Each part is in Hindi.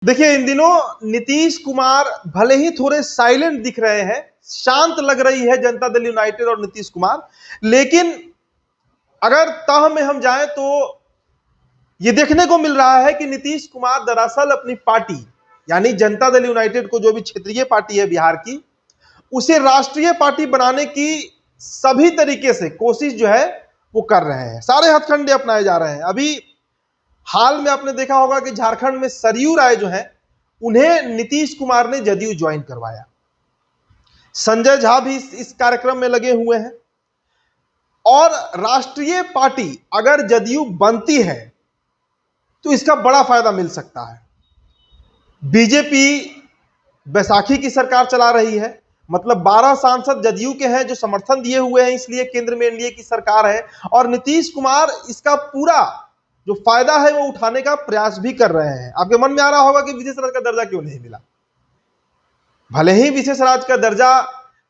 देखिए, इन दिनों नीतीश कुमार भले ही थोड़े साइलेंट दिख रहे हैं, शांत लग रही है जनता दल यूनाइटेड और नीतीश कुमार, लेकिन अगर तह में हम जाएं तो यह देखने को मिल रहा है कि नीतीश कुमार दरअसल अपनी पार्टी यानी जनता दल यूनाइटेड को, जो भी क्षेत्रीय पार्टी है बिहार की, उसे राष्ट्रीय पार्टी बनाने की सभी तरीके से कोशिश जो है वो कर रहे हैं। सारे हथकंडे अपनाए जा रहे हैं। अभी हाल में आपने देखा होगा कि झारखंड में सरयू राय जो है, उन्हें नीतीश कुमार ने जदयू ज्वाइन करवाया। संजय झा भी इस कार्यक्रम में लगे हुए हैं। और राष्ट्रीय पार्टी अगर जदयू बनती है तो इसका बड़ा फायदा मिल सकता है। बीजेपी बैसाखी की सरकार चला रही है, मतलब 12 सांसद जदयू के हैं जो समर्थन दिए हुए हैं, इसलिए केंद्र में एनडीए की सरकार है। और नीतीश कुमार इसका पूरा जो फायदा है वो उठाने का प्रयास भी कर रहे हैं। आपके मन में आ रहा होगा कि विशेष राज्य का दर्जा क्यों नहीं मिला। भले ही विशेष राज्य का दर्जा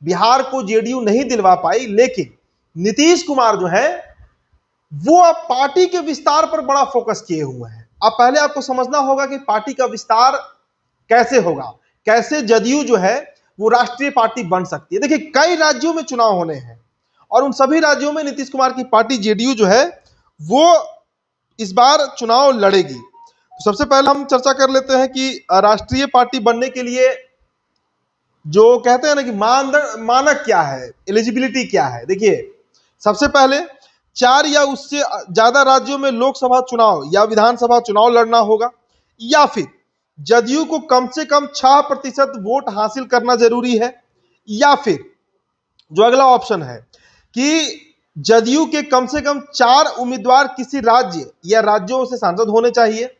बिहार को जेडीयू नहीं दिलवा पाई, लेकिन नीतीश कुमार जो है वो अब पार्टी के विस्तार पर बड़ा फोकस किए हुए हैं। अब पहले आपको समझना होगा कि पार्टी का विस्तार कैसे होगा, कैसे जदयू जो है वो राष्ट्रीय पार्टी बन सकती है। देखिए, कई राज्यों में चुनाव होने हैं और उन सभी राज्यों में नीतीश कुमार की पार्टी जेडीयू जो है वो इस बार चुनाव लड़ेगी। तो सबसे पहले हम चर्चा कर लेते हैं कि राष्ट्रीय पार्टी बनने के लिए जो कहते हैं ना कि मानक क्या है, एलिजिबिलिटी क्या है। देखिए, सबसे पहले 4 या उससे ज्यादा राज्यों में लोकसभा चुनाव या विधानसभा चुनाव लड़ना होगा, या फिर जदयू को कम से कम 6% वोट हासिल करना जरूरी है, या फिर जो अगला ऑप्शन है कि जदयू के कम से कम 4 उम्मीदवार किसी राज्य या राज्यों से सांसद होने चाहिए,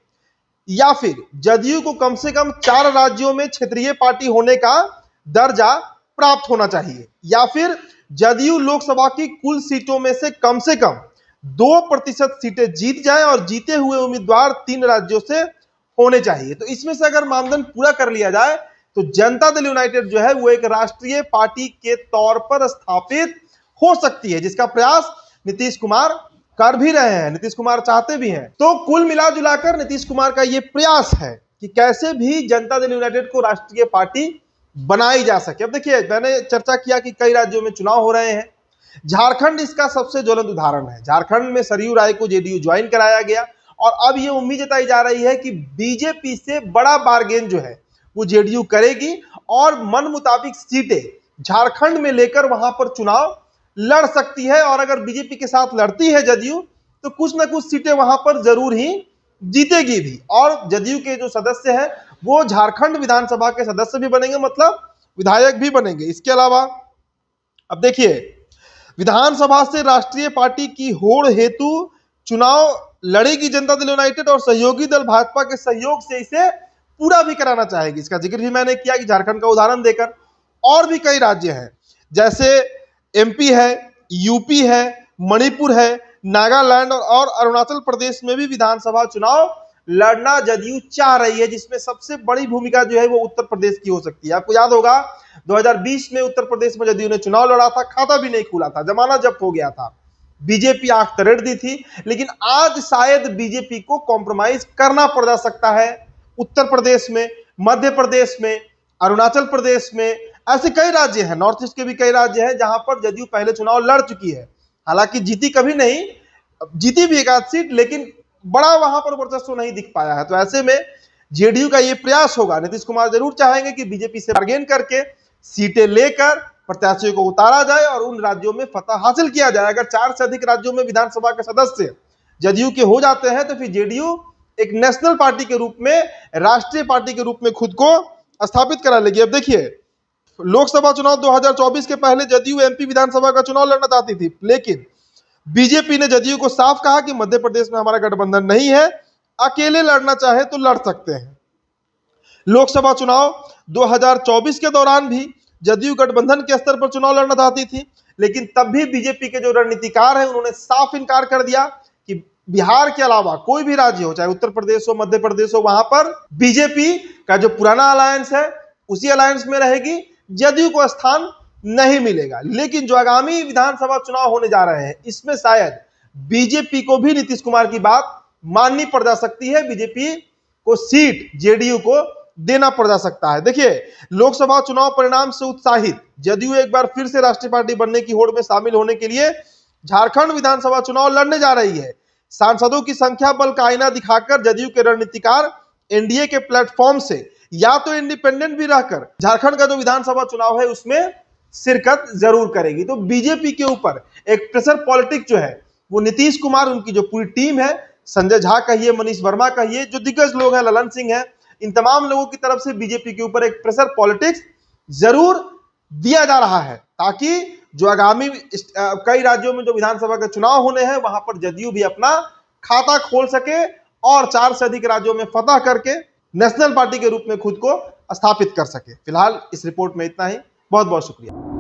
या फिर जदयू को कम से कम 4 राज्यों में क्षेत्रीय पार्टी होने का दर्जा प्राप्त होना चाहिए, या फिर जदयू लोकसभा की कुल सीटों में से कम 2% सीटें जीत जाए और जीते हुए उम्मीदवार 3 राज्यों से होने चाहिए। तो इसमें से अगर मानदंड पूरा कर लिया जाए तो जनता दल यूनाइटेड जो है वो एक राष्ट्रीय पार्टी के तौर पर स्थापित हो सकती है, जिसका प्रयास नीतीश कुमार कर भी रहे हैं, नीतीश कुमार चाहते भी हैं। तो कुल मिला जुलाकर नीतीश कुमार का यह प्रयास है कि कैसे भी जनता दल यूनाइटेड को राष्ट्रीय पार्टी बनाई जा सके। अब देखिए, मैंने चर्चा किया कि कई राज्यों में चुनाव हो रहे हैं। झारखंड इसका सबसे ज्वलंत उदाहरण है। झारखंड में सरयू राय को जेडीयू ज्वाइन कराया गया और अब यह उम्मीद जताई जा रही है कि बीजेपी से बड़ा बार्गेन जो है वो जेडीयू करेगी और मन मुताबिक सीटें झारखंड में लेकर वहां पर चुनाव लड़ सकती है। और अगर बीजेपी के साथ लड़ती है जदयू तो कुछ ना कुछ सीटें वहां पर जरूर ही जीतेगी भी, और जदयू के जो सदस्य हैं वो झारखंड विधानसभा के सदस्य भी बनेंगे, मतलब विधायक भी बनेंगे। इसके अलावा अब देखिए, विधानसभा से राष्ट्रीय पार्टी की होड़ हेतु चुनाव लड़ेगी जनता दल यूनाइटेड और सहयोगी दल भाजपा के सहयोग से इसे पूरा भी कराना चाहेगी। इसका जिक्र भी मैंने किया कि झारखंड का उदाहरण देकर और भी कई राज्य हैं, जैसे एमपी है, यूपी है, मणिपुर है, नागालैंड और अरुणाचल प्रदेश में भी विधानसभा चुनाव लड़ना जदयू चाह रही है, जिसमें सबसे बड़ी भूमिका जो है वो उत्तर प्रदेश की हो सकती है। आपको याद होगा 2020 में उत्तर प्रदेश में जदयू ने चुनाव लड़ा था, खाता भी नहीं खुला था, जमानत जब्त हो गया था, बीजेपी आंख तरेड़ दी थी। लेकिन आज शायद बीजेपी को कॉम्प्रोमाइज करना पड़ जा सकता है। उत्तर प्रदेश में, मध्य प्रदेश में, अरुणाचल प्रदेश में, ऐसे कई राज्य हैं, नॉर्थ ईस्ट के भी कई राज्य हैं जहां पर जदयू पहले चुनाव लड़ चुकी है। हालांकि जीती कभी नहीं, जीती भी एक आध सीट, लेकिन बड़ा वहां पर वर्चस्व नहीं दिख पाया है। तो ऐसे में जेडीयू का यह प्रयास होगा, नीतीश कुमार जरूर चाहेंगे कि बीजेपी से बार्गेन करके सीटें लेकर प्रत्याशियों को उतारा जाए और उन राज्यों में फतह हासिल किया जाए। अगर 4 से अधिक राज्यों में विधानसभा के सदस्य जदयू के हो जाते हैं तो फिर जेडीयू एक नेशनल पार्टी के रूप में, राष्ट्रीय पार्टी के रूप में खुद को स्थापित करा लेगी। अब देखिए, लोकसभा चुनाव 2024 के पहले जदयू एमपी विधानसभा का चुनाव लड़ना चाहती थी, लेकिन बीजेपी ने जदयू को साफ कहा कि मध्य प्रदेश में हमारा गठबंधन नहीं है, अकेले लड़ना चाहे तो लड़ सकते हैं। लोकसभा चुनाव 2024 के दौरान भी जदयू गठबंधन के स्तर पर चुनाव लड़ना चाहती थी, लेकिन तब भी बीजेपी के जो रणनीतिकार हैं उन्होंने साफ इनकार कर दिया कि बिहार के अलावा कोई भी राज्य हो, चाहे उत्तर प्रदेश हो, मध्य प्रदेश हो, वहां पर बीजेपी का जो पुराना अलायंस है उसी अलायंस में रहेगी, जदयू को स्थान नहीं मिलेगा। लेकिन जो आगामी विधानसभा चुनाव होने जा रहे हैं इसमें शायद बीजेपी को भी नीतीश कुमार की बात माननी पड़ जा सकती है। बीजेपी वो सीट जेडीयू को देना पड़ जा सकता है। देखिए, लोकसभा चुनाव परिणाम से उत्साहित जदयू एक बार फिर से राष्ट्रीय पार्टी बनने की होड़ में शामिल होने के लिए झारखंड विधानसभा चुनाव लड़ने जा रही है। सांसदों की संख्या बल का आईना दिखाकर जदयू के रणनीतिकार एनडीए के प्लेटफॉर्म से या तो इंडिपेंडेंट भी रहकर झारखंड का जो विधानसभा चुनाव है उसमें शिरकत जरूर करेगी। तो बीजेपी के ऊपर एक प्रेशर पॉलिटिक्स जो है वो नीतीश कुमार, उनकी जो पूरी टीम है, संजय झा कहिए, मनीष वर्मा कहिए, जो दिग्गज लोग हैं, ललन सिंह है, इन तमाम लोगों की तरफ से बीजेपी के ऊपर एक प्रेशर पॉलिटिक्स जरूर दिया जा रहा है ताकि जो आगामी कई राज्यों में जो विधानसभा के चुनाव होने हैं वहां पर जदयू भी अपना खाता खोल सके और 4 से अधिक राज्यों में फतह करके नेशनल पार्टी के रूप में खुद को स्थापित कर सके। फिलहाल इस रिपोर्ट में इतना ही। बहुत बहुत शुक्रिया।